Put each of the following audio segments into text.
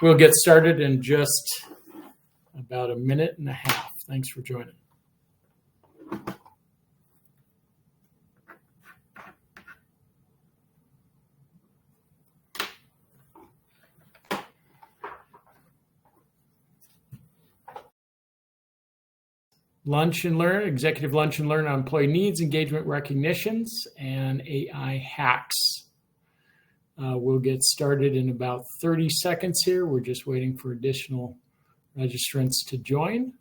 We'll get started in just about a minute and a half. Thanks for joining. Lunch and Learn, Executive Lunch and Learn on employee needs, engagement recognitions, and AI hacks. We'll get started in about 30 seconds here. We're just waiting for additional registrants to join.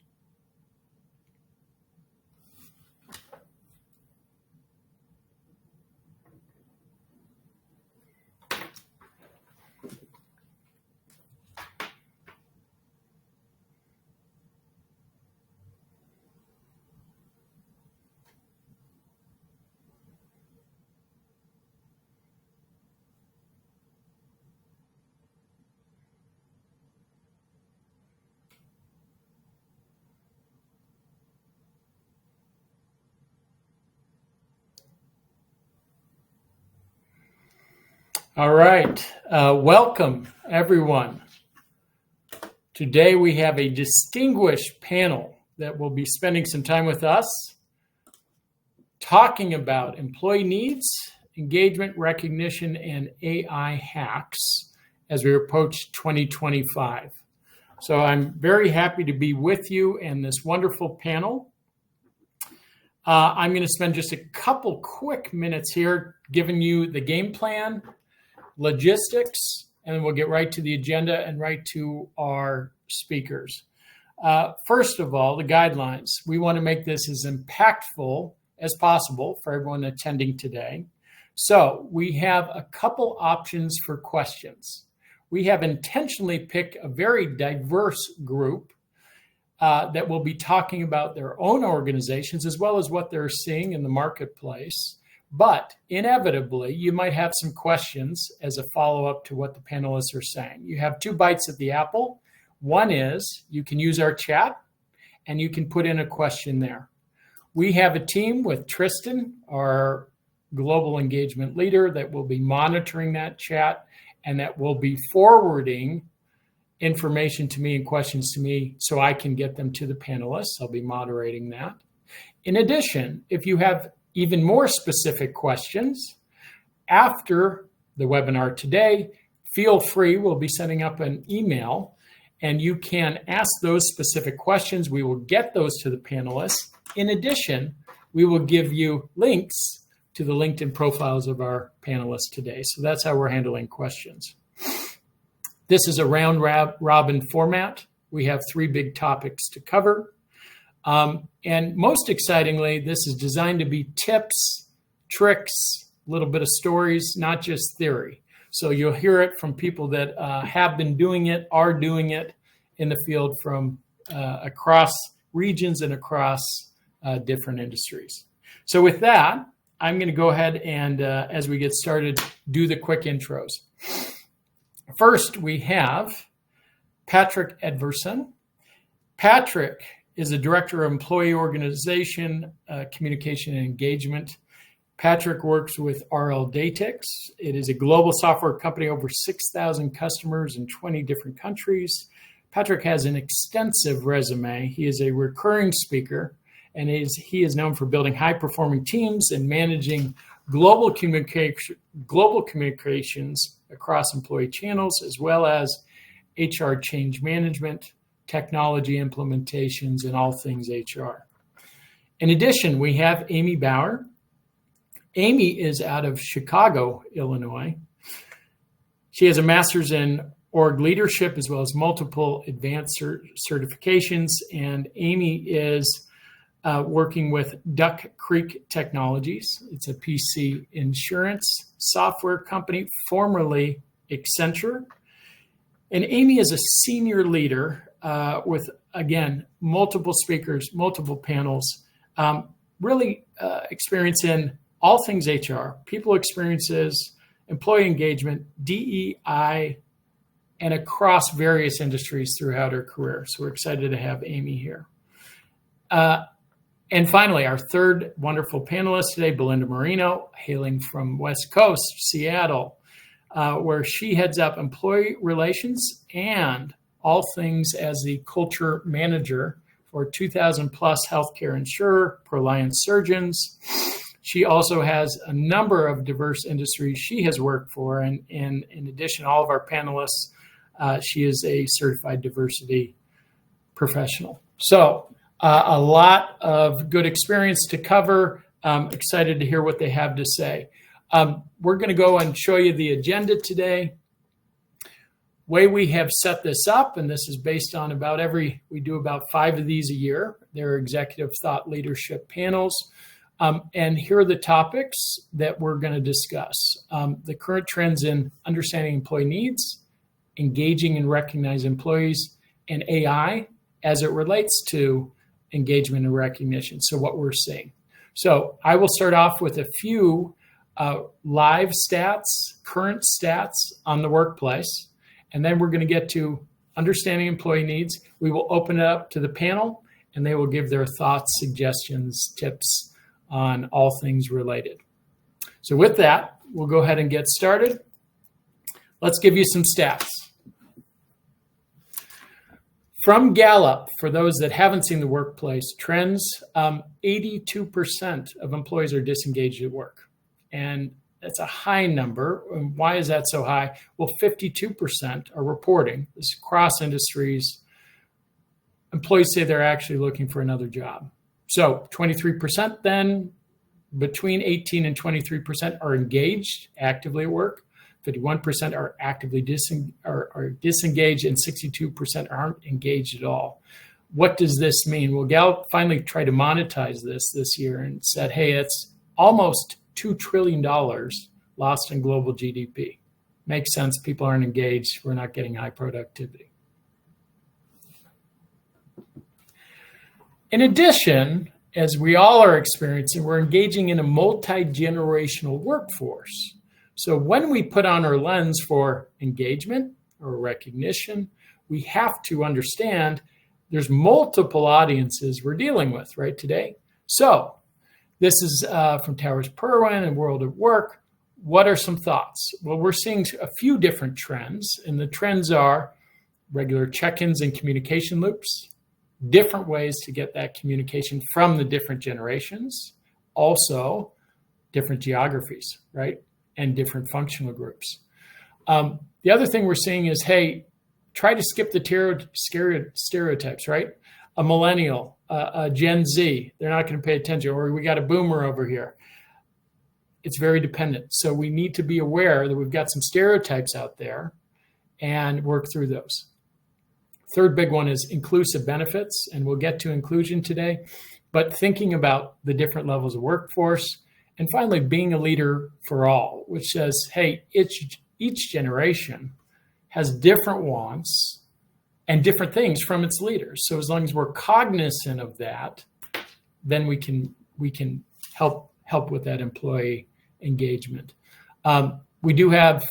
All right, welcome everyone. Today we have a distinguished panel that will be spending some time with us talking about employee needs, engagement recognition, and AI hacks as we approach 2025. So I'm very happy to be with you and this wonderful panel. I'm going to spend just a couple quick minutes here giving you the game plan, logistics, and then we'll get right to the agenda and right to our speakers. First of all, the guidelines. We want to make this as impactful as possible for everyone attending today. So we have a couple options for questions. We have intentionally picked a very diverse group that will be talking about their own organizations as well as what they're seeing in the marketplace. But inevitably, you might have some questions as a follow-up to what the panelists are saying. You have two bites at the apple. One is you can use our chat and you can put in a question there. We have a team with Tristan, our global engagement leader, that will be monitoring that chat and that will be forwarding information to me and questions to me so I can get them to the panelists. I'll be moderating that. In addition, if you have even more specific questions after the webinar today, feel free. We'll be sending up an email and you can ask those specific questions. We will get those to the panelists. In addition, we will give you links to the LinkedIn profiles of our panelists today. So that's how we're handling questions. This is a round robin format. We have 3 big topics to cover. And most excitingly, this is designed to be tips, tricks, a little bit of stories, not just theory. So you'll hear it from people that have been doing it, are doing it in the field from across regions and across different industries. So with that, I'm going to go ahead and, as we get started, do the quick intros. First, we have Patrik Edvardsson. Patrik is the Director of Employee Organization, Communication and Engagement. Patrik works with RLDatix. It is a global software company, over 6,000 customers in 20 different countries. Patrik has an extensive resume. He is a recurring speaker, and he is known for building high-performing teams and managing global communications across employee channels, as well as HR change management, technology implementations, and all things HR. In addition, we have Amy Bauer. Amy is out of Chicago, Illinois. She has a master's in org leadership as well as multiple advanced certifications, and Amy is working with Duck Creek Technologies. It's a PC insurance software company, formerly Accenture. And Amy is a senior leader with, again, multiple speakers, multiple panels, really experience in all things HR, people experiences, employee engagement, DEI, and across various industries throughout her career. So we're excited to have Amy here. And finally, our third wonderful panelist today, Belinda Moreno, hailing from West Coast, Seattle. where she heads up employee relations and all things as the culture manager for 2,000 plus healthcare insurer, Proliance surgeons. She also has a number of diverse industries she has worked for. And in addition, all of our panelists, she is a certified diversity professional. So a lot of good experience to cover. Excited to hear what they have to say. We're going to go and show you the agenda today. Way we have set this up, and this is based on we do about 5 of these a year. They're executive thought leadership panels. And here are the topics that we're going to discuss. The current trends in understanding employee needs, engaging and recognizing employees, and AI as it relates to engagement and recognition. So what we're seeing. So I will start off with a few live stats, current stats on the workplace. And then we're going to get to understanding employee needs. We will open it up to the panel, and they will give their thoughts, suggestions, tips on all things related. So with that, we'll go ahead and get started. Let's give you some stats. From Gallup, for those that haven't seen the workplace trends, 82% of employees are disengaged at work. And that's a high number. And why is that so high? Well, 52% are reporting, this is across industries, employees say they're actually looking for another job. So 23% then, between 18 and 23% are engaged actively at work. 51% are actively disengaged, and 62% aren't engaged at all. What does this mean? Well, Gallup finally tried to monetize this year and said, hey, it's almost $2 trillion lost in global GDP. Makes sense. People aren't engaged. We're not getting high productivity. In addition, as we all are experiencing, we're engaging in a multi-generational workforce. So when we put on our lens for engagement or recognition, we have to understand there's multiple audiences we're dealing with right today. So this is from Towers Perwin and World at Work. What are some thoughts? Well, we're seeing a few different trends, and the trends are regular check-ins and communication loops, different ways to get that communication from the different generations, also different geographies, right? And different functional groups. The other thing we're seeing is, hey, try to skip the stereotypes, right? A millennial, a Gen Z, they're not going to pay attention, or we got a boomer over here. It's very dependent. So we need to be aware that we've got some stereotypes out there and work through those. Third big one is inclusive benefits, and we'll get to inclusion today, but thinking about the different levels of workforce. And finally, being a leader for all, which says, hey, each generation has different wants and different things from its leaders. So as long as we're cognizant of that, then we can help with that employee engagement. We do have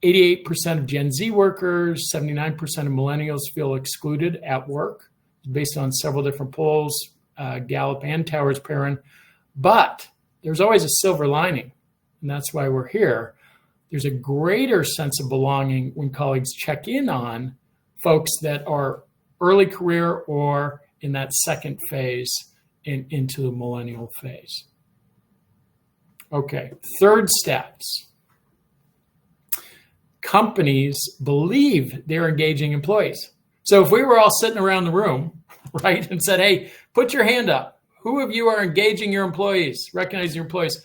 88% of Gen Z workers, 79% of millennials feel excluded at work, based on several different polls, Gallup and Towers Perwin. But there's always a silver lining, and that's why we're here. There's a greater sense of belonging when colleagues check in on folks that are early career or in that second phase into the millennial phase. Okay, third steps. Companies believe they're engaging employees. So if we were all sitting around the room, right, and said, hey, put your hand up. Who of you are engaging your employees, recognizing your employees?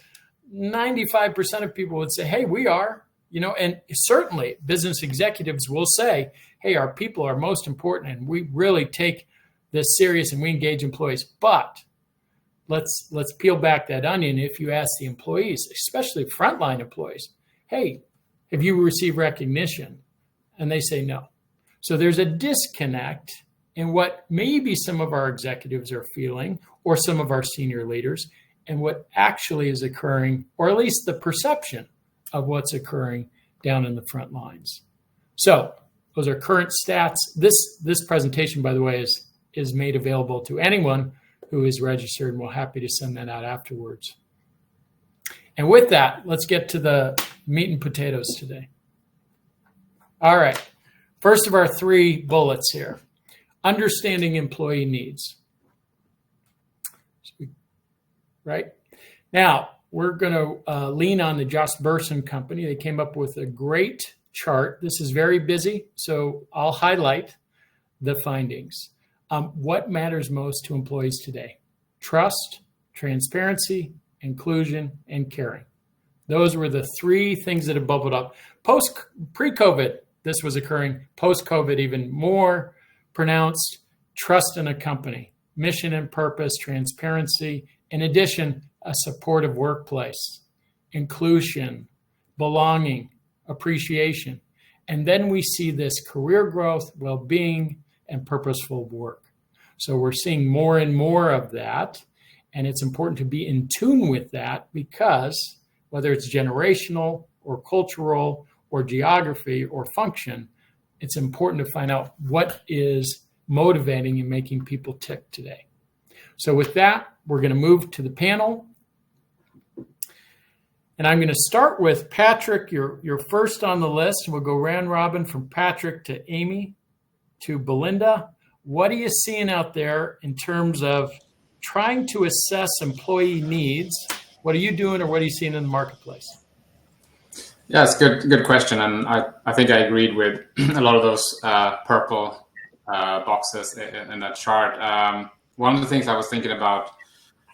95% of people would say, hey, we are, and certainly business executives will say, hey, our people are most important and we really take this serious and we engage employees. But let's peel back that onion. If you ask the employees, especially frontline employees, hey, have you received recognition? And they say no. So there's a disconnect in what maybe some of our executives are feeling, or some of our senior leaders, and what actually is occurring, or at least the perception of what's occurring down in the front lines. So those are current stats. This presentation, by the way, is made available to anyone who is registered, and we're happy to send that out afterwards. And with that, let's get to the Meat and potatoes today. All right. First of our 3 bullets here. Understanding employee needs. Right? Now, we're going to lean on the Edvardsson company. They came up with a great chart. This is very busy, so I'll highlight the findings. What matters most to employees today? Trust, transparency, inclusion, and caring. Those were the 3 things that have bubbled up. Pre-COVID, this was occurring. Post-COVID, even more pronounced. Trust in a company, mission and purpose, transparency. In addition, a supportive workplace, inclusion, belonging, appreciation. And then we see this career growth, well-being, and purposeful work. So we're seeing more and more of that. And it's important to be in tune with that because whether it's generational or cultural or geography or function, it's important to find out what is motivating and making people tick today. So with that, we're going to move to the panel. And I'm going to start with Patrik. You're first on the list. We'll go round robin from Patrik to Amy to Belinda. What are you seeing out there in terms of trying to assess employee needs? What are you doing or what are you seeing in the marketplace? Yeah, it's a good question. And I think I agreed with a lot of those purple boxes in that chart. One of the things I was thinking about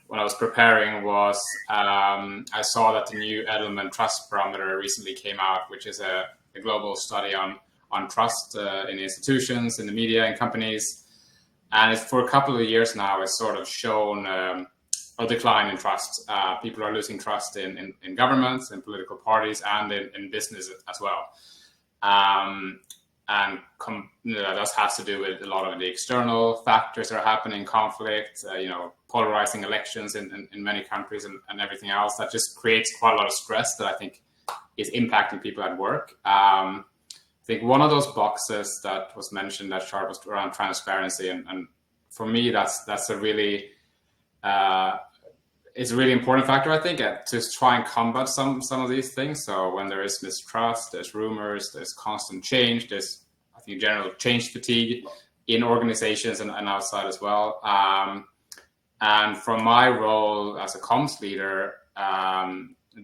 when I was preparing was I saw that the new Edelman Trust Barometer recently came out, which is a global study on trust in institutions, in the media, in companies. And it's, for a couple of years now, it's sort of shown a decline in trust. People are losing trust in governments, in political parties, and in business as well. That has to do with a lot of the external factors that are happening, conflict, polarizing elections in many countries and everything else. That just creates quite a lot of stress that I think is impacting people at work. I think one of those boxes that was mentioned, that chart, was around transparency. And for me, that's a really, it's a really important factor, I think, to try and combat some of these things. So when there is mistrust, there's rumors, there's constant change, there's, I think, general change fatigue in organizations and outside as well. And from my role as a comms leader,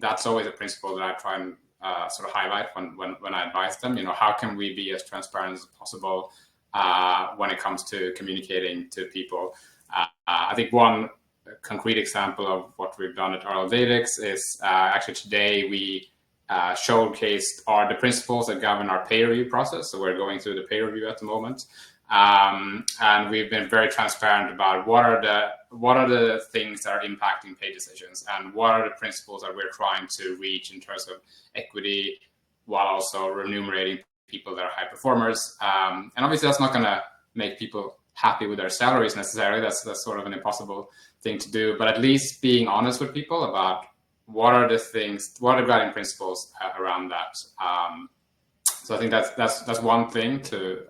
that's always a principle that I try and sort of highlight when I advise them. How can we be as transparent as possible when it comes to communicating to people? I think one concrete example of what we've done at RLDatix is actually today we showcased the principles that govern our pay review process. So we're going through the pay review at the moment. And we've been very transparent about what are the things that are impacting pay decisions and what are the principles that we're trying to reach in terms of equity, while also remunerating people that are high performers. And obviously that's not going to make people happy with their salaries necessarily. That's sort of an impossible thing to do, but at least being honest with people about what are the guiding principles around that. So I think that's one thing to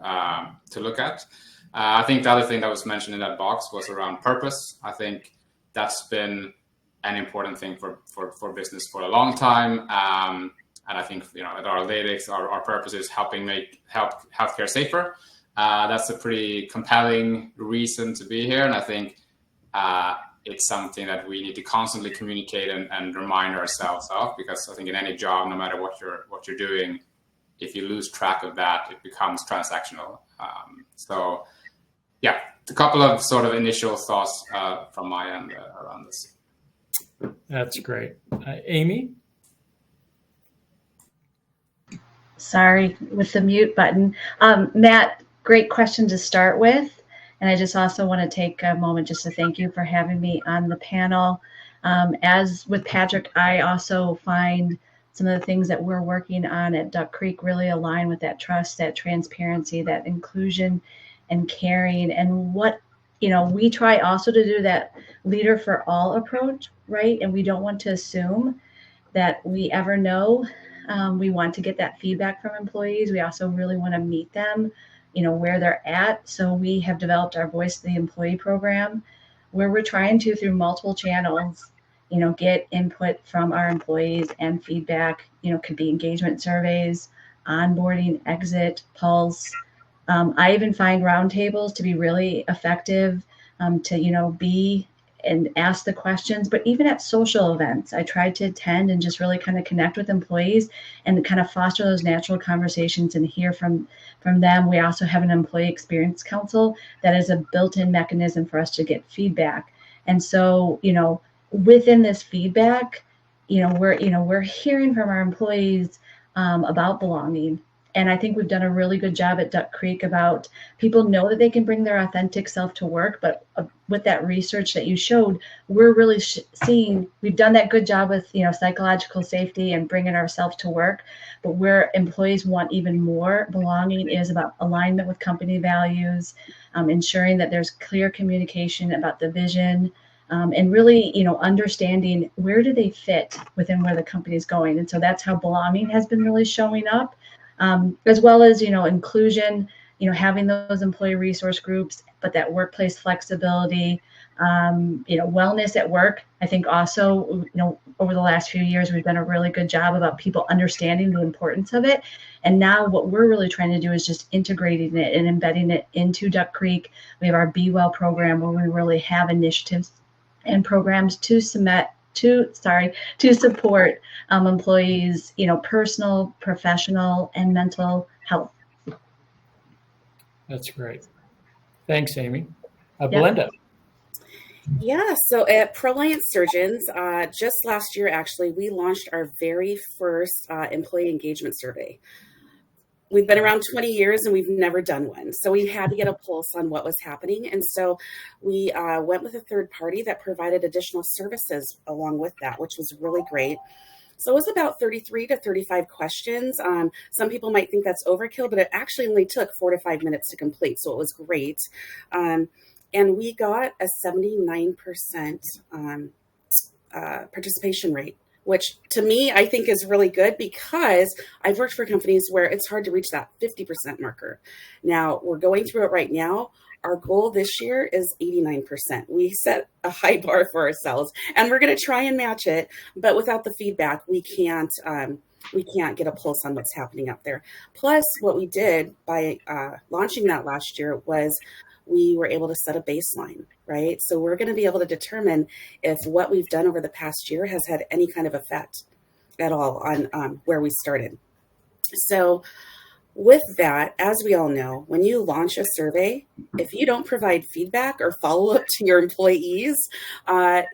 look at. I think the other thing that was mentioned in that box was around purpose. I think that's been an important thing for business for a long time. And I think at RLDatix, our purpose is helping make healthcare safer. That's a pretty compelling reason to be here, and I think it's something that we need to constantly communicate and remind ourselves of, because I think in any job, no matter what you're doing, if you lose track of that, it becomes transactional. So yeah, a couple of sort of initial thoughts from my end around this. That's great. Amy? Sorry, with the mute button. Matt, great question to start with. And I just also want to take a moment just to thank you for having me on the panel. As with Patrik, I also find some of the things that we're working on at Duck Creek really align with that trust, that transparency, that inclusion and caring. And what, we try also to do that leader for all approach, right? And we don't want to assume that we ever know. We want to get that feedback from employees. We also really want to meet them, where they're at. So we have developed our Voice of the Employee program, where we're trying to, through multiple channels, get input from our employees and feedback. Could be engagement surveys, onboarding, exit, pulse. I even find roundtables to be really effective to be and ask the questions. But even at social events, I tried to attend and just really kind of connect with employees and kind of foster those natural conversations and hear from them. We also have an employee experience council that is a built-in mechanism for us to get feedback. And so, within this feedback, we're hearing from our employees about belonging. And I think we've done a really good job at Duck Creek about people know that they can bring their authentic self to work. But with that research that you showed, we're really seeing we've done that good job with, psychological safety and bringing ourselves to work. But where employees want even more belonging is about alignment with company values, ensuring that there's clear communication about the vision, and really, understanding where do they fit within where the company is going. And so that's how belonging has been really showing up. As well as, inclusion, having those employee resource groups, but that workplace flexibility, wellness at work. I think also, over the last few years, we've done a really good job about people understanding the importance of it. And now what we're really trying to do is just integrating it and embedding it into Duck Creek. We have our Be Well program where we really have initiatives and programs to support employees, personal, professional, and mental health. That's great. Thanks, Amy. Yep. Belinda. Yeah, so at Proliance Surgeons, just last year, actually, we launched our very first employee engagement survey. We've been around 20 years and we've never done one. So we had to get a pulse on what was happening. And so we went with a third party that provided additional services along with that, which was really great. So it was about 33 to 35 questions. Some people might think that's overkill, but it actually only took 4 to 5 minutes to complete. So it was great. And we got a 79% participation rate, which to me, I think is really good because I've worked for companies where it's hard to reach that 50% marker. Now we're going through it right now. Our goal this year is 89%. We set a high bar for ourselves and we're going to try and match it, but without the feedback, we can't get a pulse on what's happening out there. Plus what we did by launching that last year was we were able to set a baseline, right? So we're going to be able to determine if what we've done over the past year has had any kind of effect at all on where we started. So with that, as we all know, when you launch a survey, if you don't provide feedback or follow up to your employees,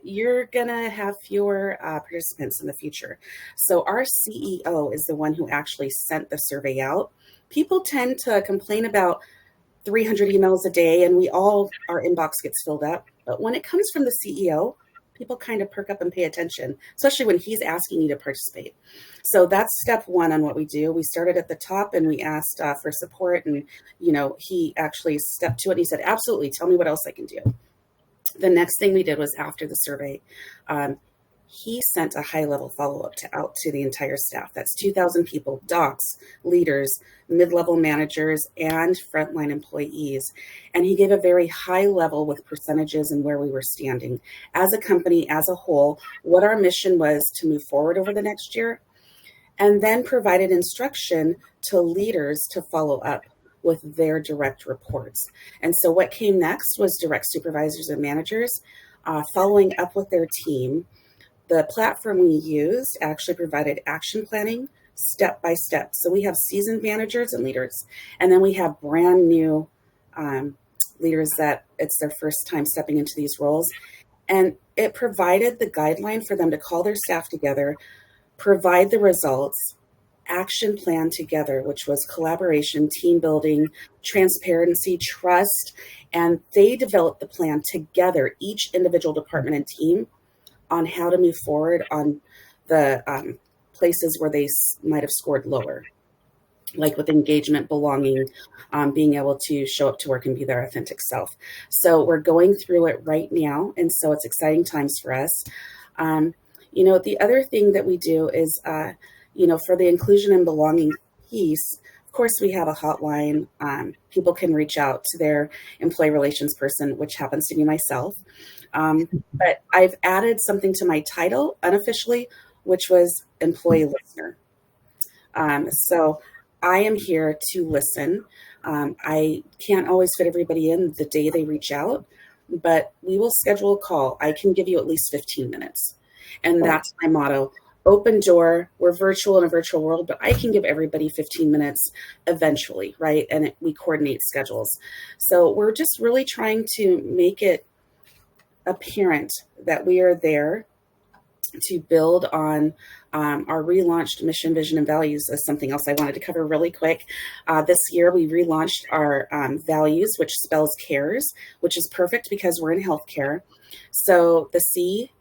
you're going to have fewer participants in the future. So our CEO is the one who actually sent the survey out. People tend to complain about 300 emails a day and our inbox gets filled up. But when it comes from the CEO, people kind of perk up and pay attention, especially when he's asking you to participate. So that's step one on what we do. We started at the top and we asked for support, and he actually stepped to it and he said, absolutely, tell me what else I can do. The next thing we did was after the survey, he sent a high-level follow-up out to the entire staff. That's 2,000 people, docs, leaders, mid-level managers, and frontline employees. And he gave a very high level with percentages and where we were standing as a company, as a whole, what our mission was to move forward over the next year, and then provided instruction to leaders to follow up with their direct reports. And so what came next was direct supervisors and managers following up with their team. The platform we used actually provided action planning step by step. So we have seasoned managers and leaders, and then we have brand new leaders that it's their first time stepping into these roles. And it provided the guideline for them to call their staff together, provide the results, action plan together, which was collaboration, team building, transparency, trust, and they developed the plan together, each individual department and team, on how to move forward on the places where they might have scored lower, like with engagement, belonging, being able to show up to work and be their authentic self. So we're going through it right now, and so it's exciting times for us. The other thing that we do is, for the inclusion and belonging piece, of course, we have a hotline. People can reach out to their employee relations person, which happens to be myself. But I've added something to my title unofficially, which was employee listener. So I am here to listen. I can't always fit everybody in the day they reach out, but we will schedule a call. I can give you at least 15 minutes. And that's my motto. Open door. We're virtual in a virtual world, but I can give everybody 15 minutes eventually, right? And we coordinate schedules. So we're just really trying to make it apparent that we are there to build on our relaunched mission, vision, and values is something else I wanted to cover really quick. This year, we relaunched our values, which spells CARES, which is perfect because we're in healthcare. So the C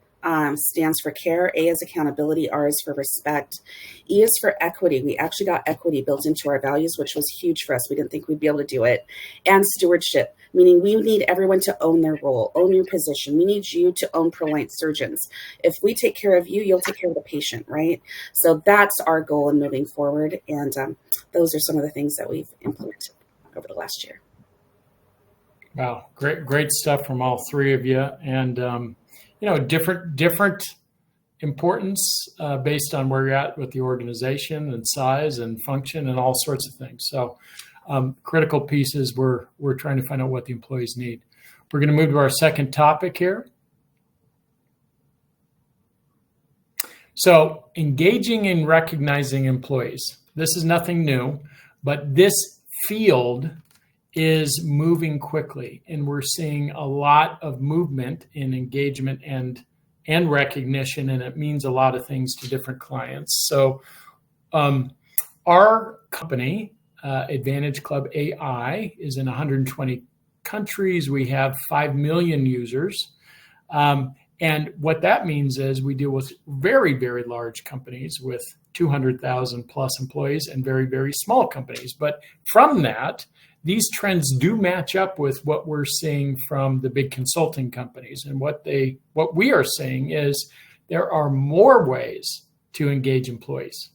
stands for care, A is accountability, R is for respect, E is for equity. We actually got equity built into our values, which was huge for us. We didn't think we'd be able to do it. And stewardship, meaning we need everyone to own their role, own your position. We need you to own Proliance surgeons. If we take care of you, you'll take care of the patient, right? So that's our goal in moving forward. And those are some of the things that we've implemented over the last year. Wow, great stuff from all three of you. And different importance based on where you're at with the organization and size and function and all sorts of things. So critical pieces, we're trying to find out what the employees need. We're going to move to our second topic here. So engaging and recognizing employees. This is nothing new, but this field is moving quickly, and we're seeing a lot of movement in engagement and recognition, and it means a lot of things to different clients. So our company, Advantage Club AI, is in 120 countries. We have 5 million users. And what that means is we deal with very, very large companies with 200,000 plus employees and very, very small companies. But from that, these trends do match up with what we're seeing from the big consulting companies. And what we are saying is there are more ways to engage employees,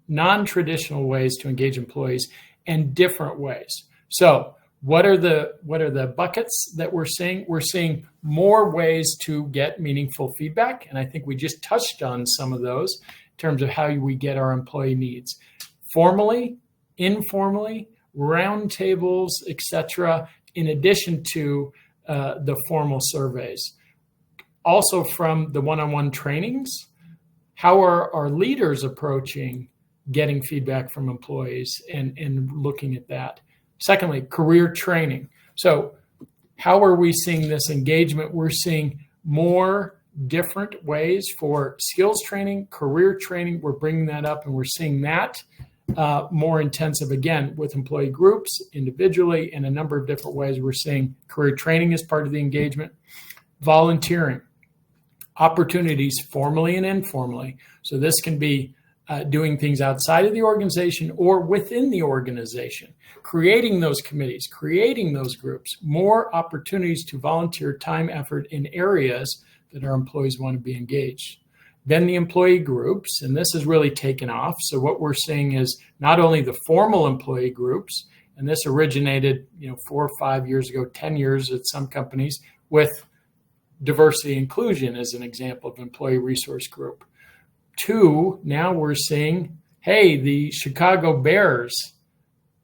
non-traditional ways to engage employees, and different ways. So what are the buckets that we're seeing? We're seeing more ways to get meaningful feedback. And I think we just touched on some of those in terms of how we get our employee needs. Formally, informally, roundtables, etc., in addition to the formal surveys. Also from the one-on-one trainings, how are our leaders approaching getting feedback from employees and looking at that? Secondly, career training. So how are we seeing this engagement? We're seeing more different ways for skills training, career training. We're bringing that up, and we're seeing that more intensive, again, with employee groups, individually, in a number of different ways. We're seeing career training as part of the engagement. Volunteering, opportunities formally and informally. So this can be doing things outside of the organization or within the organization, creating those committees, creating those groups, more opportunities to volunteer time, effort in areas that our employees want to be engaged. Then the employee groups, and this has really taken off. So what we're seeing is not only the formal employee groups, and this originated 4 or 5 years ago, 10 years at some companies, with diversity inclusion as an example of employee resource group. 2, now we're seeing, hey, the Chicago Bears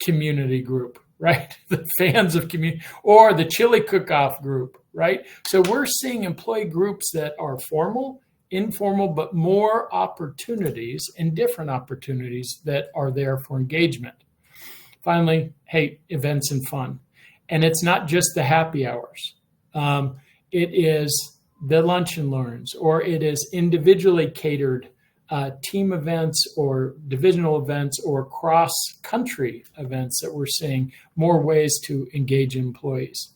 community group, right? The fans of community, or the chili cook-off group, right? So we're seeing employee groups that are formal, informal, but more opportunities and different opportunities that are there for engagement. Finally, hey, events and fun. And it's not just the happy hours. It is the lunch and learns, or it is individually catered team events or divisional events or cross-country events that we're seeing more ways to engage employees.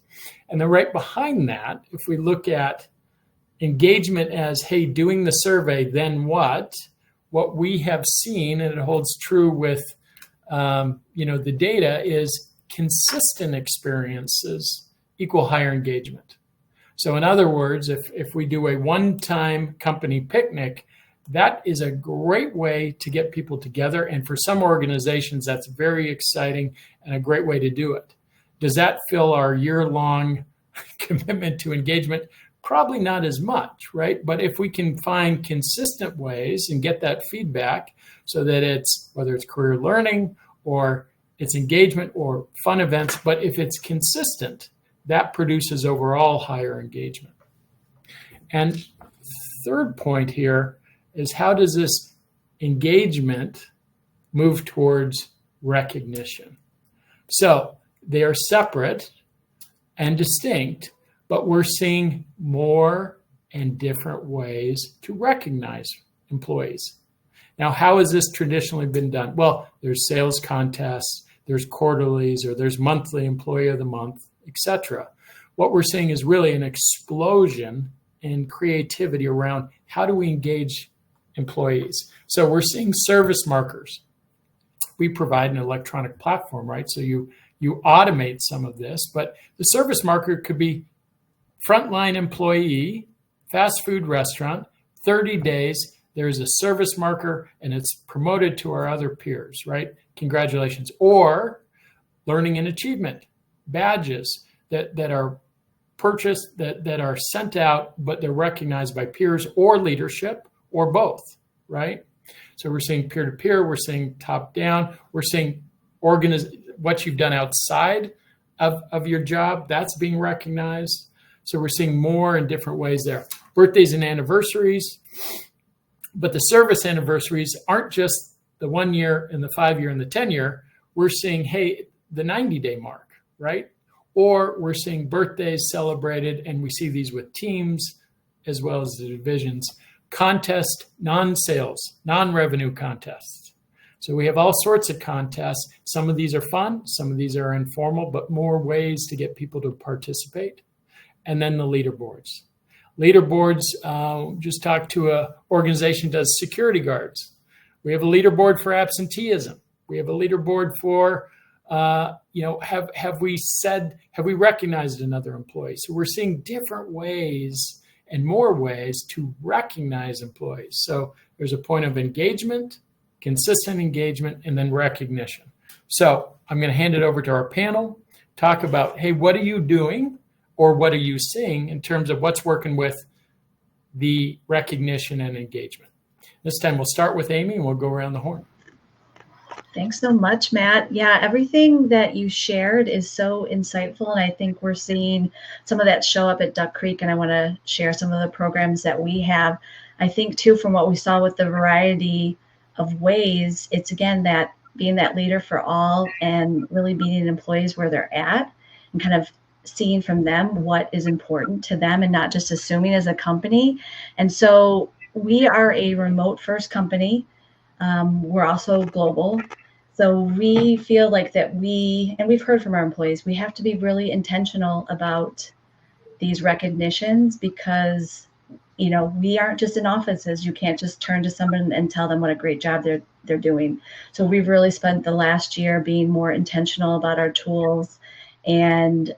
And then right behind that, if we look at engagement as, hey, doing the survey, then what we have seen, and it holds true with the data, is consistent experiences equal higher engagement. So in other words, if we do a one-time company picnic, That is a great way to get people together. And for some organizations, that's very exciting and a great way to do it. Does that fill our year-long commitment to engagement? Probably not as much, right? But if we can find consistent ways and get that feedback so that it's, whether it's career learning or it's engagement or fun events, but if it's consistent, that produces overall higher engagement. And third point here is, how does this engagement move towards recognition? So they are separate and distinct, but we're seeing more and different ways to recognize employees. Now, how has this traditionally been done? Well, there's sales contests, there's quarterlies, or there's monthly employee of the month, etc. What we're seeing is really an explosion in creativity around how do we engage employees. So we're seeing service markers. We provide an electronic platform, right? So you automate some of this, but the service marker could be frontline employee, fast food restaurant, 30 days, there's a service marker and it's promoted to our other peers, right? Congratulations. Or learning and achievement, badges that are purchased, that are sent out, but they're recognized by peers or leadership or both, right? So we're seeing peer-to-peer, we're seeing top-down, we're seeing what you've done outside of your job, that's being recognized. So we're seeing more in different ways there. Birthdays and anniversaries, but the service anniversaries aren't just the 1 year and the 5 year and the 10 year. We're seeing, hey, the 90-day mark, right? Or we're seeing birthdays celebrated, and we see these with teams as well as the divisions. Contest, non-sales, non-revenue contests. So we have all sorts of contests. Some of these are fun, some of these are informal, but more ways to get people to participate. And then the leaderboards. Leaderboards, just talked to an organization that does security guards. We have a leaderboard for absenteeism. We have a leaderboard for, have we recognized another employee? So we're seeing different ways and more ways to recognize employees. So there's a point of engagement, consistent engagement, and then recognition. So I'm going to hand it over to our panel, talk about, hey, what are you doing? Or what are you seeing in terms of what's working with the recognition and engagement? This time we'll start with Amy and we'll go around the horn. Thanks so much, Matt. Yeah, everything that you shared is so insightful, and I think we're seeing some of that show up at Duck Creek, and I want to share some of the programs that we have. I think, too, from what we saw with the variety of ways, it's, again, that being that leader for all and really meeting employees where they're at and kind of seeing from them what is important to them and not just assuming as a company. And so we are a remote first company. We're also global. So we feel like that and we've heard from our employees, we have to be really intentional about these recognitions because, we aren't just in offices. You can't just turn to someone and tell them what a great job they're doing. So we've really spent the last year being more intentional about our tools and,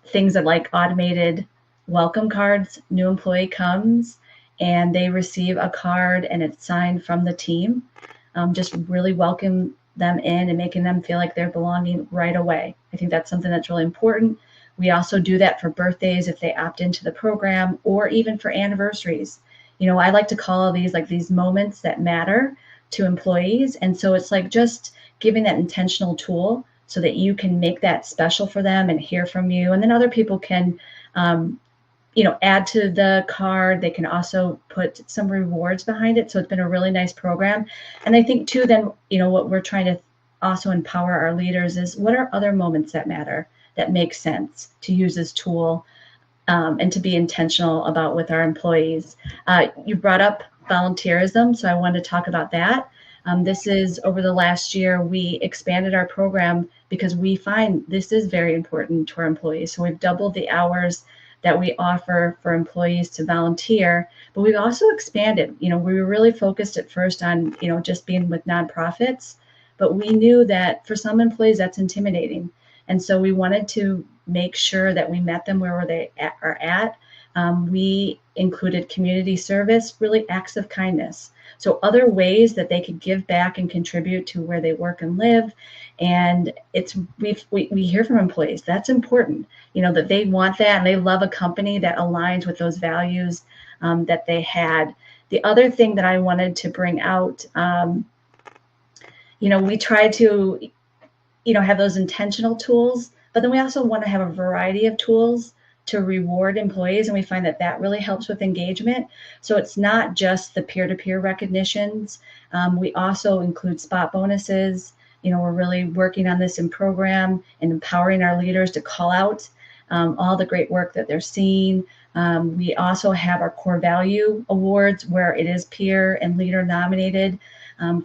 things that like automated welcome cards. New employee comes and they receive a card and it's signed from the team. Just really welcome them in and making them feel like they're belonging right away. I think that's something that's really important. We also do that for birthdays if they opt into the program, or even for anniversaries. I like to call these like these moments that matter to employees. And so it's like just giving that intentional tool so that you can make that special for them and hear from you. And then other people can, add to the card. They can also put some rewards behind it. So it's been a really nice program. And I think too, then, what we're trying to also empower our leaders is what are other moments that matter, that make sense to use this tool and to be intentional about with our employees. You brought up volunteerism, so I wanted to talk about that. This is over the last year, we expanded our program because we find this is very important to our employees. So we've doubled the hours that we offer for employees to volunteer, but we've also expanded. We were really focused at first on, just being with nonprofits, but we knew that for some employees that's intimidating. And so we wanted to make sure that we met them where they are at. We included community service, really acts of kindness. So other ways that they could give back and contribute to where they work and live. And we hear from employees, that's important, that they want that and they love a company that aligns with those values that they had. The other thing that I wanted to bring out, we try to, have those intentional tools, but then we also want to have a variety of tools to reward employees. And we find that that really helps with engagement. So it's not just the peer-to-peer recognitions. We also include spot bonuses. We're really working on this in program and empowering our leaders to call out all the great work that they're seeing. We also have our core value awards where it is peer and leader nominated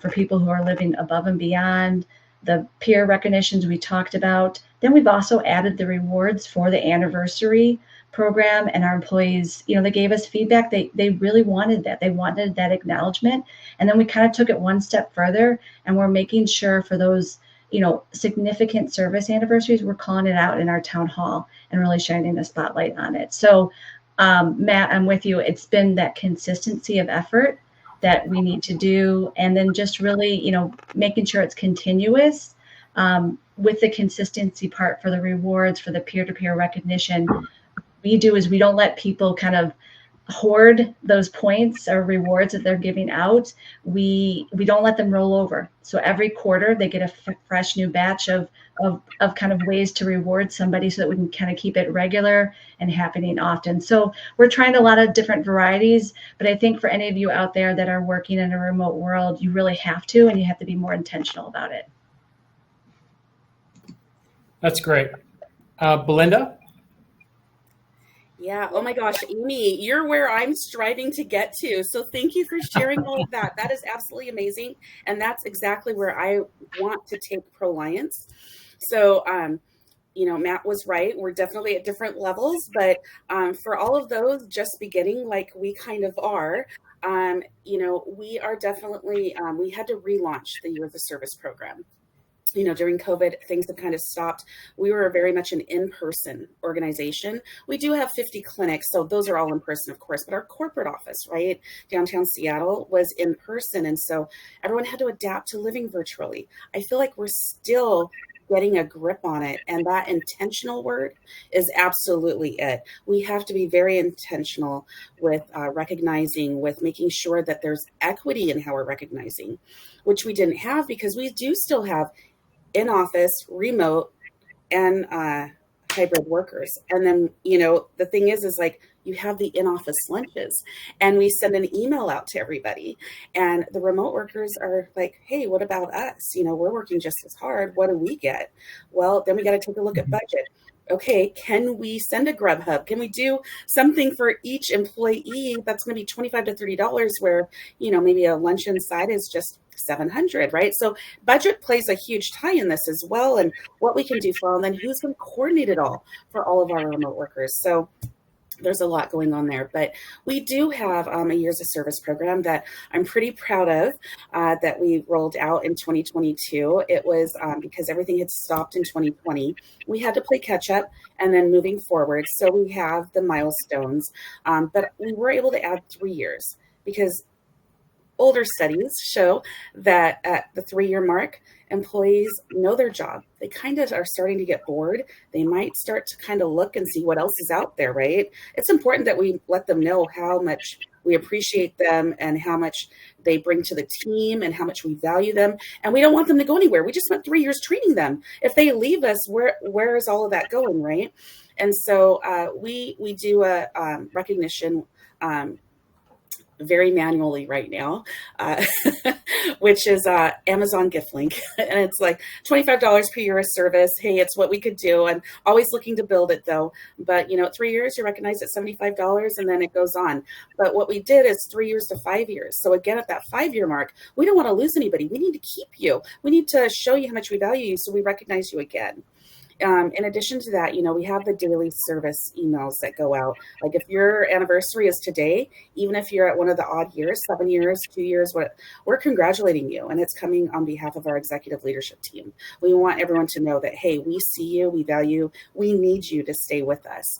for people who are living above and beyond. The peer recognitions we talked about. Then we've also added the rewards for the anniversary program, and our employees, they gave us feedback. They really wanted that. They wanted that acknowledgement. And then we kind of took it one step further, and we're making sure for those, significant service anniversaries, we're calling it out in our town hall and really shining the spotlight on it. So, Matt, I'm with you. It's been that consistency of effort that we need to do, and then just really, making sure it's continuous with the consistency part for the rewards, for the peer-to-peer recognition. We don't let people kind of hoard those points or rewards that they're giving out. We don't let them roll over. So every quarter they get a fresh new batch of kind of ways to reward somebody so that we can kind of keep it regular and happening often. So we're trying a lot of different varieties, but I think for any of you out there that are working in a remote world, you really have to, and you have to be more intentional about it. That's great. Belinda? Yeah. Oh my gosh, Amy, you're where I'm striving to get to. So thank you for sharing all of that. That is absolutely amazing. And that's exactly where I want to take Proliance. So, Matt was right. We're definitely at different levels, but for all of those just beginning like we kind of are, we are definitely, we had to relaunch the Year of the Service program. During COVID, things have kind of stopped. We were very much an in-person organization. We do have 50 clinics, so those are all in person, of course, but our corporate office, right, downtown Seattle was in person. And so everyone had to adapt to living virtually. I feel like we're still getting a grip on it. And that intentional word is absolutely it. We have to be very intentional with recognizing, with making sure that there's equity in how we're recognizing, which we didn't have because we do still have in-office, remote, and hybrid workers. And then, the thing is like you have the in-office lunches and we send an email out to everybody. And the remote workers are like, hey, what about us? We're working just as hard. What do we get? Well, then we got to take a look at budget. Okay, can we send a Grubhub? Can we do something for each employee that's going to be $25 to $30 where, maybe a lunch inside is just $700, right? So budget plays a huge tie in this as well, and what we can do for all, and then who's going to coordinate it all for all of our remote workers. So there's a lot going on there, but we do have a Years of Service program that I'm pretty proud of that we rolled out in 2022. It was because everything had stopped in 2020. We had to play catch up and then moving forward. So we have the milestones, but we were able to add 3 years because older studies show that at the 3-year mark, employees know their job. They kind of are starting to get bored. They might start to kind of look and see what else is out there, right? It's important that we let them know how much we appreciate them and how much they bring to the team and how much we value them. And we don't want them to go anywhere. We just spent 3 years training them. If they leave us, where is all of that going, right? And so we do a recognition very manually right now, which is Amazon gift link. And it's like $25 per year of service. Hey, it's what we could do. I'm always looking to build it though. But 3 years, you're recognized at $75 and then it goes on. But what we did is 3 years to 5 years. So again, at that 5-year mark, we don't want to lose anybody. We need to keep you. We need to show you how much we value you so we recognize you again. In addition to that, we have the daily service emails that go out. Like if your anniversary is today, even if you're at one of the odd years, 7 years, 2 years, we're congratulating you. And it's coming on behalf of our executive leadership team. We want everyone to know that, hey, we see you, we value, we need you to stay with us.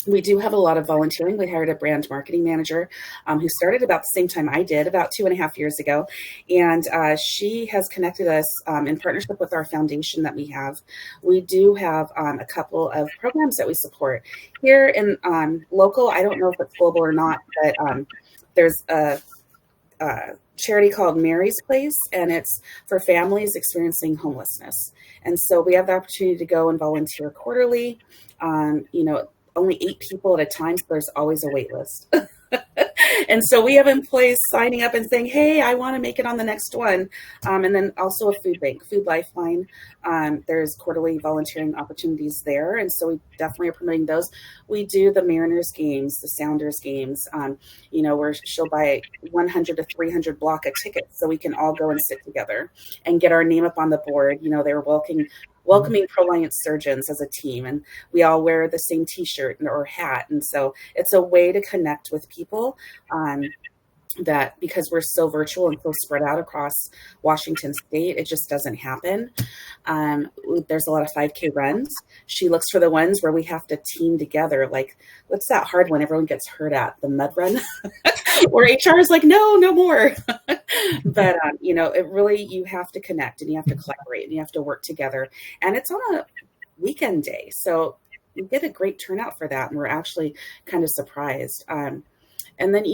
We do have a lot of volunteering. We hired a brand marketing manager who started about the same time I did, about 2.5 years ago. And she has connected us in partnership with our foundation that we have. We do have a couple of programs that we support here in local. I don't know if it's global or not, but there's a charity called Mary's Place, and it's for families experiencing homelessness. And so we have the opportunity to go and volunteer quarterly. Only 8 people at a time, so there's always a wait list. And so we have employees signing up and saying, hey, I want to make it on the next one. And then also a food bank, Food Lifeline. There's quarterly volunteering opportunities there. And so we definitely are promoting those. We do the Mariners games, the Sounders games, where she'll buy 100 to 300 block of tickets so we can all go and sit together and get our name up on the board. They were welcoming Proliance surgeons as a team, and we all wear the same t-shirt or hat. And so it's a way to connect with people that, because we're so virtual and so spread out across Washington State, it just doesn't happen. There's a lot of 5K runs. She looks for the ones where we have to team together. Like, what's that hard one everyone gets hurt at? The mud run? Where HR is like, no more. But, it really, you have to connect and you have to collaborate and you have to work together. And it's on a weekend day. So you get a great turnout for that. And we're actually kind of surprised. And then,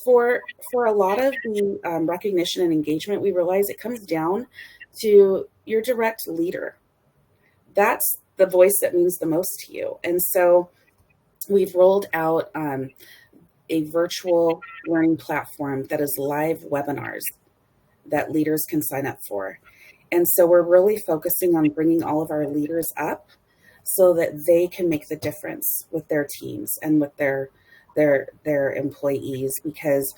for a lot of the recognition and engagement, we realize it comes down to your direct leader. That's the voice that means the most to you. And so we've rolled out a virtual learning platform that is live webinars that leaders can sign up for. And so we're really focusing on bringing all of our leaders up so that they can make the difference with their teams and with their employees, because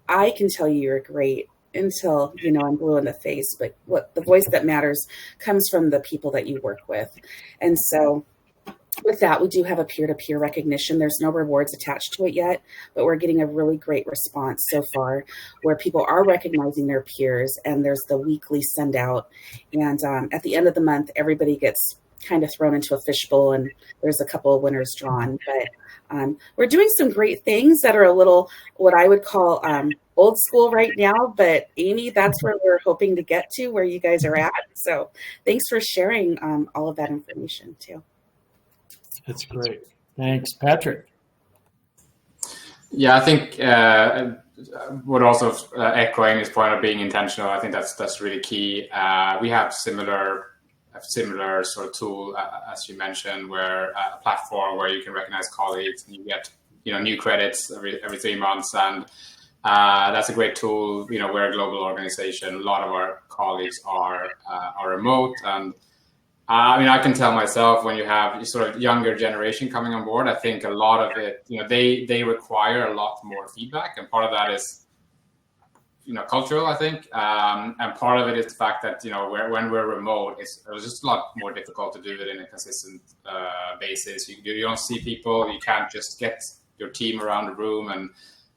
I can tell you you're great until, I'm blue in the face, but what the voice that matters comes from the people that you work with. And so with that, we do have a peer-to-peer recognition. There's no rewards attached to it yet, but we're getting a really great response so far where people are recognizing their peers, and there's the weekly send out. And at the end of the month, everybody gets kind of thrown into a fishbowl, and there's a couple of winners drawn. But we're doing some great things that are a little, what I would call old school right now. But Amy, that's where we're hoping to get to, where you guys are at. So thanks for sharing all of that information too. That's great. Thanks, Patrik. Yeah, I think would also echo Amy's point of being intentional. I think that's really key. We have similar sort of tool, as you mentioned, where a platform where you can recognize colleagues and you get new credits every 3 months, and that's a great tool. We're a global organization. A lot of our colleagues are remote, and I can tell myself, when you have sort of younger generation coming on board, I think a lot of it, they require a lot more feedback, and part of that is cultural, I think, and part of it is the fact that when we're remote, it's just a lot more difficult to do it in a consistent basis. You don't see people. You can't just get your team around the room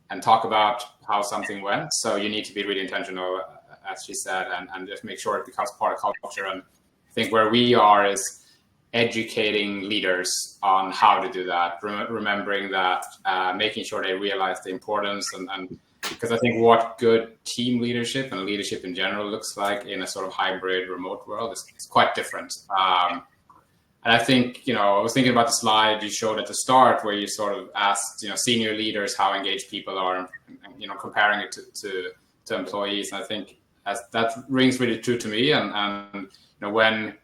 and talk about how something went. So you need to be really intentional, as she said, and just make sure it becomes part of culture. And I think where we are is educating leaders on how to do that, remembering that, making sure they realize the importance, and because I think what good team leadership and leadership in general looks like in a sort of hybrid remote world is quite different. And I think, I was thinking about the slide you showed at the start where you sort of asked, senior leaders how engaged people are, and comparing it to employees. And I think that rings really true to me. And when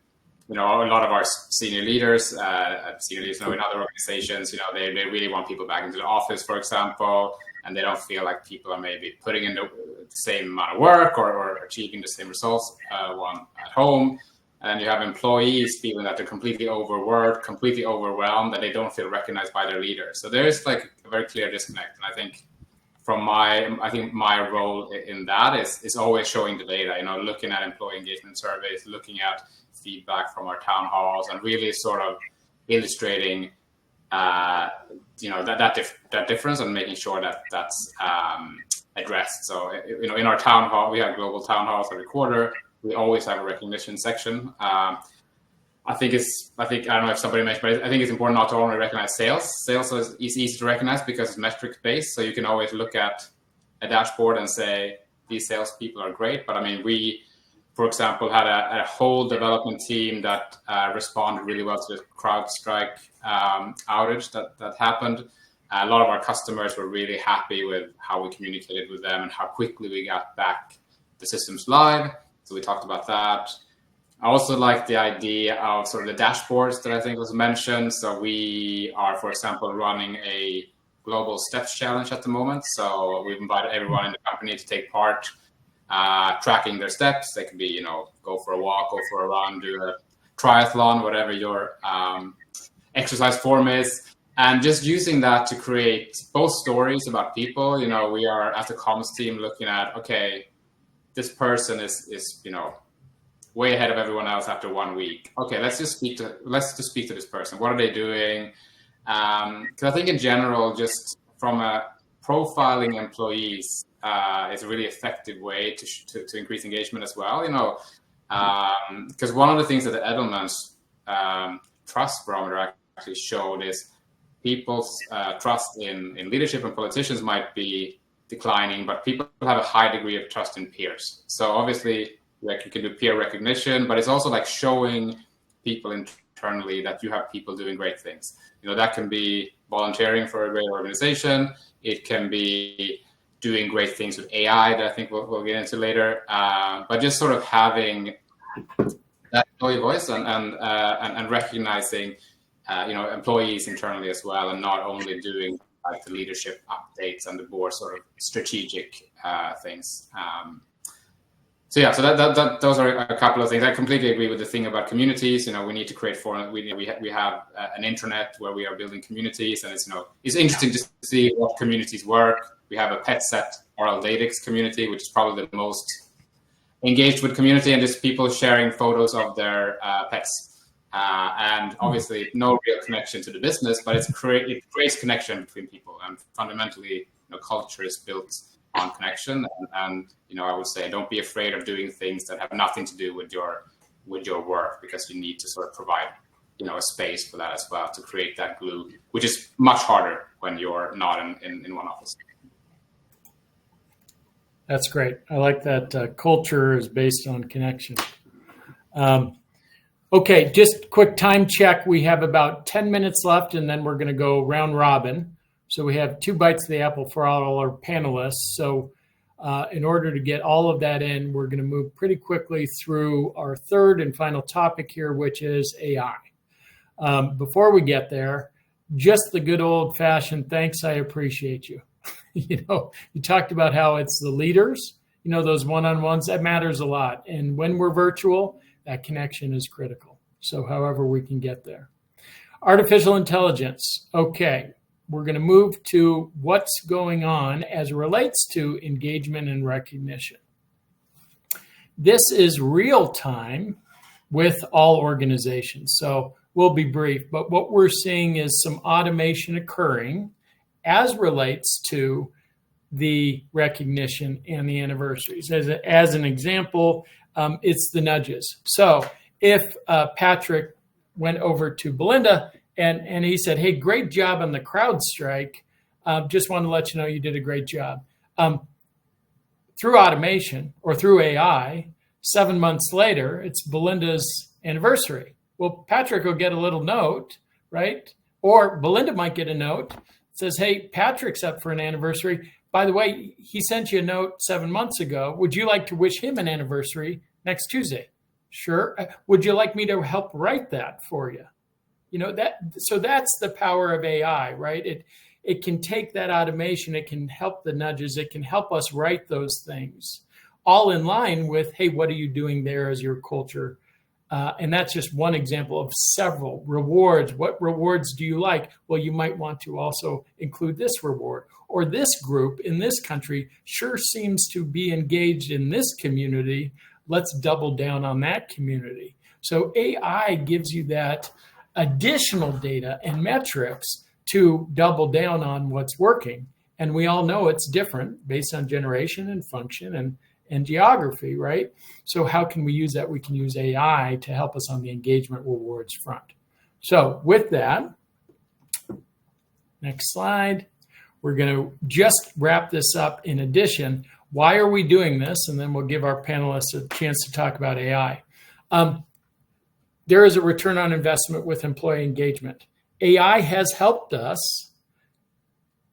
a lot of our senior leaders in other organizations, they really want people back into the office, for example, and they don't feel like people are maybe putting in the same amount of work or achieving the same results one at home. And you have employees feeling that they're completely overworked, completely overwhelmed, that they don't feel recognized by their leaders. So there is like a very clear disconnect. And I think my role in that is always showing the data, looking at employee engagement surveys, looking at feedback from our town halls, and really sort of illustrating that difference and making sure that that's addressed. So in our town hall, we have global town halls every quarter. We always have a recognition section. I don't know if somebody mentioned, but I think it's important not to only recognize sales. Sales is easy to recognize because it's metric based. So you can always look at a dashboard and say, these salespeople are great. But I mean, we, for example, had a whole development team that responded really well to the CrowdStrike outage that happened. A lot of our customers were really happy with how we communicated with them and how quickly we got back the systems live. So we talked about that. I also like the idea of sort of the dashboards that I think was mentioned. So we are, for example, running a global steps challenge at the moment. So we've invited everyone in the company to take part, tracking their steps. They could be, go for a walk, go for a run, do a triathlon, whatever your exercise form is. And just using that to create both stories about people. We are, as a comms team, looking at, okay, this person is way ahead of everyone else after 1 week. Okay, let's just speak to this person. What are they doing? Because I think in general, just from a profiling employees is a really effective way to increase engagement as well. Because one of the things that the Edelman's trust barometer actually showed is people's trust in leadership and politicians might be declining, but people have a high degree of trust in peers. So obviously, like you can do peer recognition, but it's also like showing people internally that you have people doing great things. That can be volunteering for a great organization. It can be doing great things with AI that I think we'll get into later. But just sort of having that employee voice and recognizing, employees internally as well, and not only doing like the leadership updates and the more sort of strategic things. So those are a couple of things. I completely agree with the thing about communities. We need to create we have an intranet where we are building communities, and it's interesting to see what communities work. We have a pet set RLDatix community, which is probably the most engaged with community, and just people sharing photos of their pets. And obviously no real connection to the business, but it creates connection between people, and fundamentally, culture is built on connection. And I would say don't be afraid of doing things that have nothing to do with your work, because you need to sort of provide a space for that as well, to create that glue, which is much harder when you're not in one office. That's great. I like that culture is based on connection. Okay, just quick time check. We have about 10 minutes left, and then we're going to go round robin. So we have 2 bites of the apple for all our panelists. So in order to get all of that in, we're going to move pretty quickly through our third and final topic here, which is AI. Before we get there, just the good old-fashioned thanks, I appreciate you. You talked about how it's the leaders, those one-on-ones, that matters a lot. And when we're virtual, that connection is critical. So however we can get there. Artificial intelligence. Okay, we're going to move to what's going on as it relates to engagement and recognition. This is real time with all organizations. So we'll be brief, but what we're seeing is some automation occurring as relates to the recognition and the anniversaries. As an example, it's the nudges. So if Patrik went over to Belinda and he said, hey, great job on the CrowdStrike. Just want to let you know you did a great job. Through automation or through AI, 7 months later, it's Belinda's anniversary. Well, Patrik will get a little note, right? Or Belinda might get a note that says, hey, Patrik's up for an anniversary. By the way, he sent you a note 7 months ago. Would you like to wish him an anniversary next Tuesday? Sure. Would you like me to help write that for you? So that's the power of AI, right? It can take that automation. It can help the nudges. It can help us write those things all in line with, hey, what are you doing there as your culture? And that's just one example of several rewards. What rewards do you like? Well, you might want to also include this reward, or this group in this country sure seems to be engaged in this community. Let's double down on that community. So AI gives you that additional data and metrics to double down on what's working. And we all know it's different based on generation and function and geography, right? So how can we use that? We can use AI to help us on the engagement rewards front. So with that, next slide, we're going to just wrap this up. In addition, why are we doing this? And then we'll give our panelists a chance to talk about AI. There is a return on investment with employee engagement. AI has helped us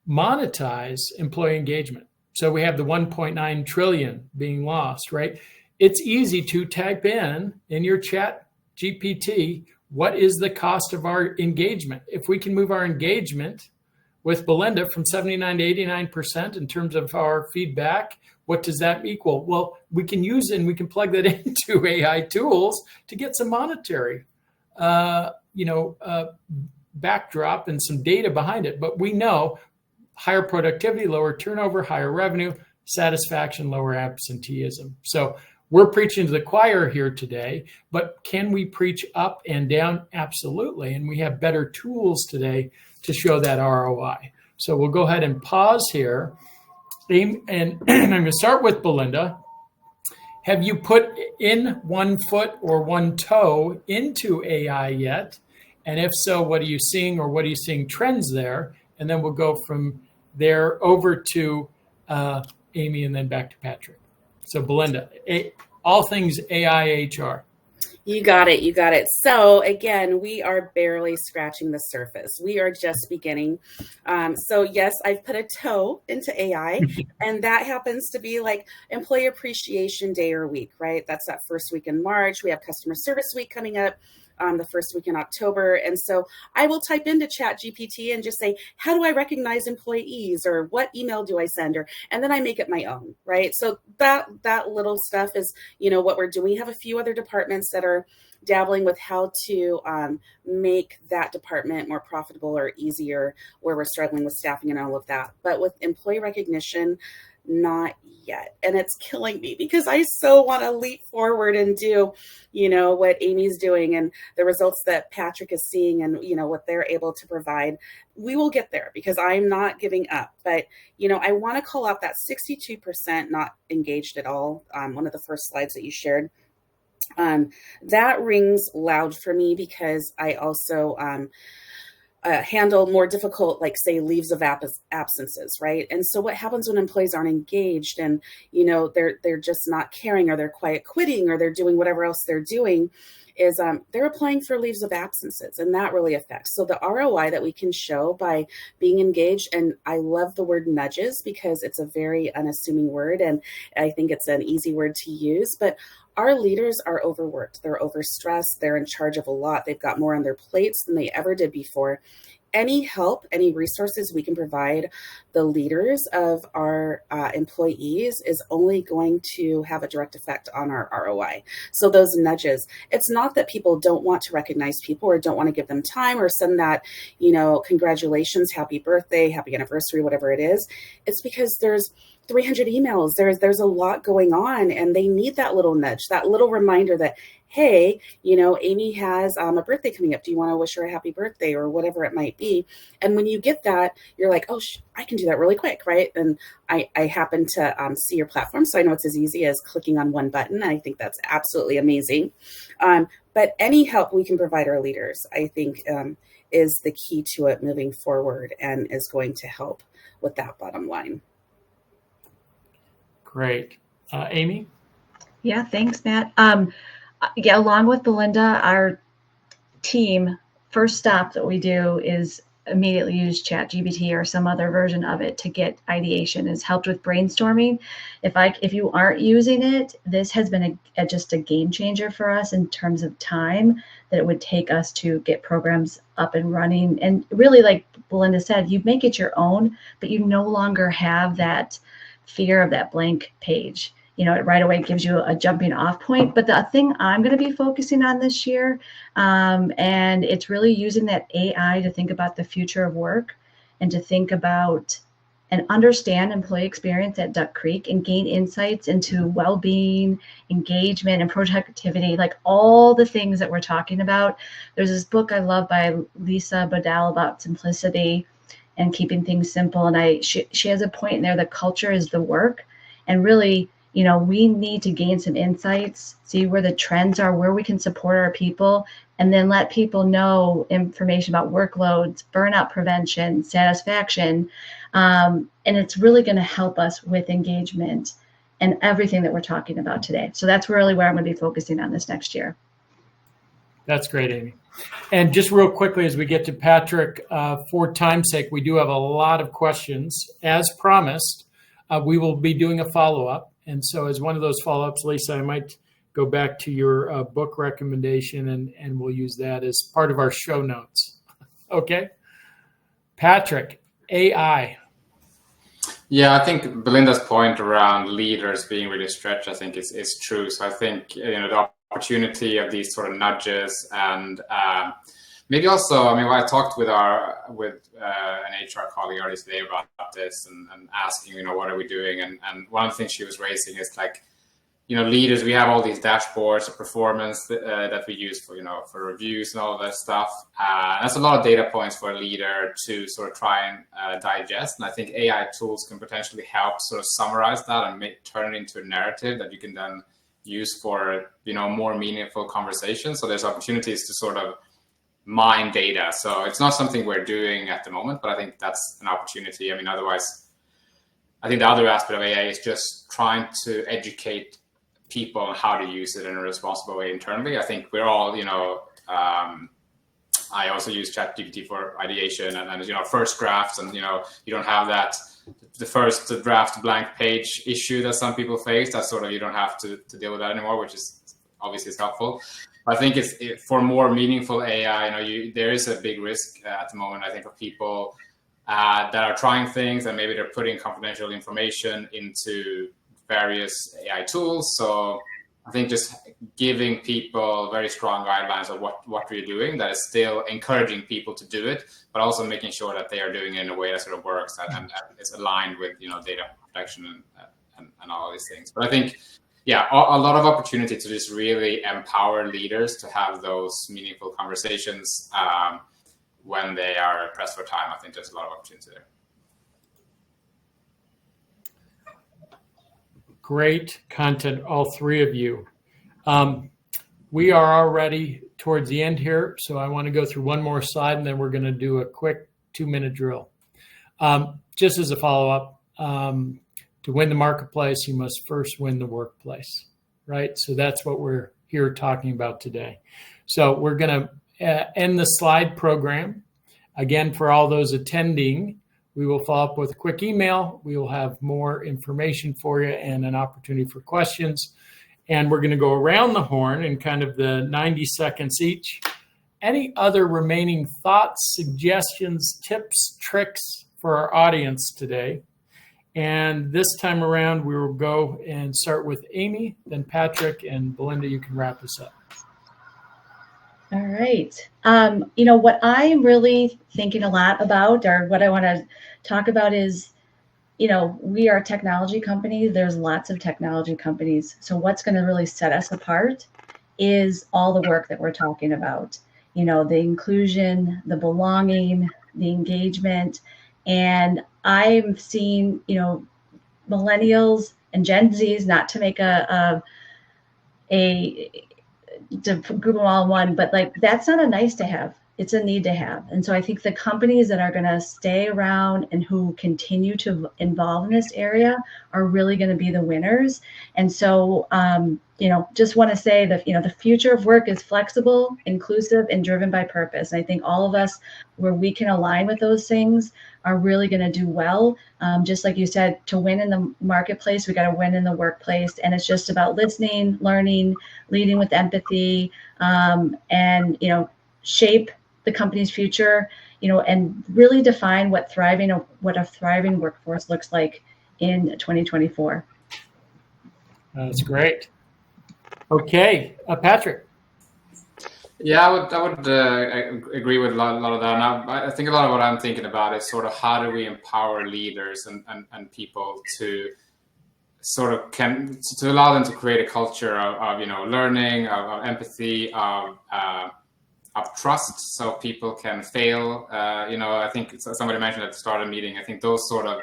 monetize employee engagement. So we have the 1.9 trillion being lost, right? It's easy to type in your chat GPT, what is the cost of our engagement? If we can move our engagement with Belinda from 79 to 89% in terms of our feedback, what does that equal? Well, we can use and we can plug that into AI tools to get some monetary, backdrop and some data behind it. But we know higher productivity, lower turnover, higher revenue, satisfaction, lower absenteeism. So we're preaching to the choir here today, but can we preach up and down? Absolutely. And we have better tools today to show that ROI. So we'll go ahead and pause here. And I'm going to start with Belinda. Have you put in one foot or one toe into AI yet? And if so, what are you seeing, or what are you seeing trends there? And then we'll go from there over to Amy and then back to Patrik. So Belinda, all things AI HR. You got it. You got it. So again, we are barely scratching the surface. We are just beginning. So yes, I've put a toe into AI, and that happens to be like Employee Appreciation Day or week, right? That's that first week in March. We have Customer Service Week coming up. The first week in October. And so I will type into Chat GPT and just say, how do I recognize employees, or what email do I send? And then I make it my own, right? So that little stuff is, what we're doing. We have a few other departments that are dabbling with how to make that department more profitable or easier, where we're struggling with staffing and all of that. But with employee recognition, not yet. And it's killing me because I so want to leap forward and do, what Amy's doing and the results that Patrik is seeing and, what they're able to provide. We will get there because I'm not giving up. But, I want to call out that 62% not engaged at all. One of the first slides that you shared. That rings loud for me because I also handle more difficult, like say leaves of absences, right? And so what happens when employees aren't engaged and, they're just not caring, or they're quiet quitting, or they're doing whatever else they're doing, is they're applying for leaves of absences, and that really affects. So the ROI that we can show by being engaged, and I love the word nudges because it's a very unassuming word, and I think it's an easy word to use, but our leaders are overworked, they're overstressed, they're in charge of a lot, they've got more on their plates than they ever did before. Any help, any resources we can provide the leaders of our employees is only going to have a direct effect on our ROI. So those nudges, it's not that people don't want to recognize people or don't want to give them time or send that, congratulations, happy birthday, happy anniversary, whatever it is. It's because there's 300 emails, there's a lot going on, and they need that little nudge, that little reminder that, hey, Amy has a birthday coming up. Do you want to wish her a happy birthday, or whatever it might be? And when you get that, you're like, oh, I can do that really quick, right? And I happen to see your platform, so I know it's as easy as clicking on one button. I think that's absolutely amazing. But any help we can provide our leaders, I think, is the key to it moving forward, and is going to help with that bottom line. Great. Amy? Yeah, thanks, Matt. Along with Belinda, our team, first stop that we do is immediately use ChatGPT or some other version of it to get ideation. It's helped with brainstorming. If you aren't using it, this has been just a game changer for us in terms of time that it would take us to get programs up and running. And really, like Belinda said, you make it your own, but you no longer have that fear of that blank page. It right away gives you a jumping off point. But the thing I'm going to be focusing on this year, and it's really using that AI to think about the future of work and to think about and understand employee experience at Duck Creek and gain insights into well-being, engagement, and productivity, like all the things that we're talking about. There's this book I love by Lisa Bodal about simplicity and keeping things simple. And she has a point in there that culture is the work. And really, we need to gain some insights, see where the trends are, where we can support our people, and then let people know information about workloads, burnout prevention, satisfaction. And it's really going to help us with engagement and everything that we're talking about today. So that's really where I'm going to be focusing on this next year. That's great, Amy. And just real quickly, as we get to Patrik, for time's sake, we do have a lot of questions. As promised, we will be doing a follow-up. And so as one of those follow-ups, Lisa, I might go back to your book recommendation, and we'll use that as part of our show notes. Okay? Patrik, AI. Yeah, I think Belinda's point around leaders being really stretched, I think is true. So I think, the opportunity of these sort of nudges, and maybe also, I talked with an HR colleague earlier today about this, and asking, what are we doing? And one of the things she was raising is like, leaders, we have all these dashboards of performance that we use for, for reviews and all of that stuff. That's a lot of data points for a leader to sort of try and digest. And I think AI tools can potentially help sort of summarize that and turn it into a narrative that you can then use for, more meaningful conversations. So there's opportunities to sort of mine data. So it's not something we're doing at the moment, but I think that's an opportunity. Otherwise, I think the other aspect of AI is just trying to educate people on how to use it in a responsible way internally. I think we're all, I also use ChatGPT for ideation and first drafts, and you don't have that the first draft blank page issue that some people face. That sort of, you don't have to deal with that anymore, which is obviously is helpful. But I think for more meaningful AI, there is a big risk at the moment, I think, of people that are trying things, and maybe they're putting confidential information into various AI tools. So I think just giving people very strong guidelines of what we're doing that is still encouraging people to do it, but also making sure that they are doing it in a way that sort of works and is aligned with data protection and all of these things. But I think, yeah, a lot of opportunity to just really empower leaders to have those meaningful conversations when they are pressed for time. I think there's a lot of opportunity there. Great content, all three of you. We are already towards the end here, so I want to go through one more slide, and then we're going to do a quick 2-minute drill. Just as a follow-up, to win the marketplace, you must first win the workplace, right? So that's what we're here talking about today. So we're going to end the slide program. Again, for all those attending, we will follow up with a quick email. We will have more information for you and an opportunity for questions. And we're going to go around the horn in kind of the 90 seconds each. Any other remaining thoughts, suggestions, tips, tricks for our audience today? And this time around, we will go and start with Amy, then Patrik, and Belinda, you can wrap us up. All right. What I'm really thinking a lot about, or what I want to talk about is, we are a technology company. There's lots of technology companies. So what's going to really set us apart is all the work that we're talking about. The inclusion, the belonging, the engagement. And I've seen, millennials and Gen Zs, not to make to group them all in one, but that's not a nice to have. It's a need to have. And so I think the companies that are going to stay around and who continue to involve in this area are really going to be the winners. And so, just want to say that, the future of work is flexible, inclusive, and driven by purpose. And I think all of us, where we can align with those things, are really going to do well. Just like you said, to win in the marketplace, we got to win in the workplace. And it's just about listening, learning, leading with empathy, and, shape the company's future, and really define what a thriving workforce looks like in 2024. That's great. Okay, Patrik. Yeah, I would agree with a lot of that. And I think a lot of what I'm thinking about is sort of how do we empower leaders and people to sort of to allow them to create a culture of learning, of empathy, of trust, so people can fail. I think somebody mentioned at the start of the meeting, I think those sort of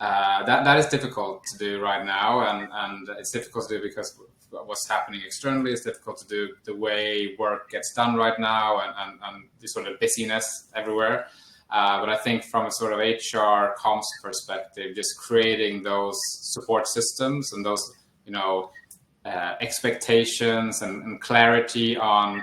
that is difficult to do right now, and it's difficult to do because what's happening externally is difficult to do the way work gets done right now, and the sort of busyness everywhere. But I think from a sort of HR comms perspective, just creating those support systems and those, expectations and clarity on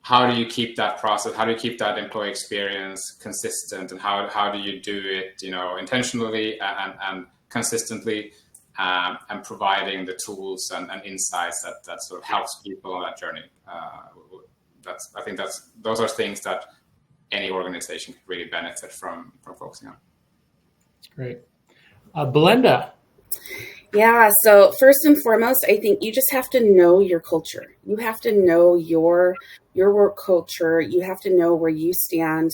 how do you keep that process, how do you keep that employee experience consistent, and how do you do it, intentionally and consistently, and providing the tools and insights that sort of helps people on that journey. I think those are things that any organization can really benefit from focusing on. That's great. Belinda. Yeah, so first and foremost, I think you just have to know your culture. You have to know your work culture. You have to know where you stand.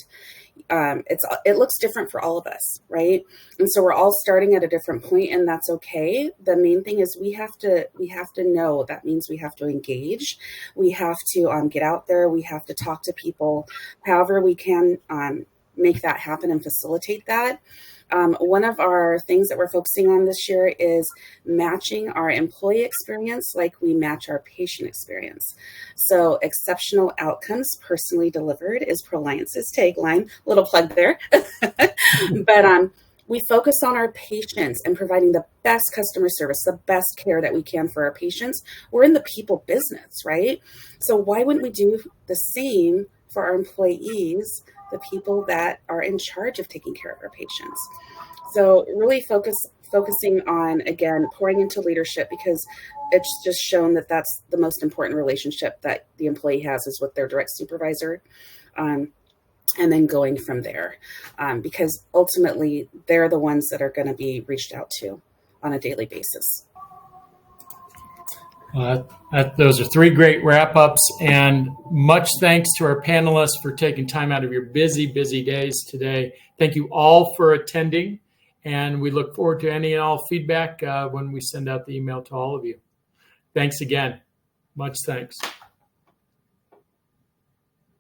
It looks different for all of us, right? And so we're all starting at a different point, and that's okay. The main thing is we have to know. That means we have to engage. We have to get out there. We have to talk to people. However we can make that happen and facilitate that. One of our things that we're focusing on this year is matching our employee experience like we match our patient experience. So exceptional outcomes personally delivered is Proliance's tagline. Little plug there. But we focus on our patients and providing the best customer service, the best care that we can for our patients. We're in the people business, right? So why wouldn't we do the same for our employees, the people that are in charge of taking care of our patients? So really focusing on, again, pouring into leadership, because it's just shown that that's the most important relationship that the employee has is with their direct supervisor. And then going from there, because ultimately they're the ones that are going to be reached out to on a daily basis. Those are three great wrap-ups, and much thanks to our panelists for taking time out of your busy days today. Thank you all for attending, and we look forward to any and all feedback when we send out the email to all of you. Thanks again. Much thanks.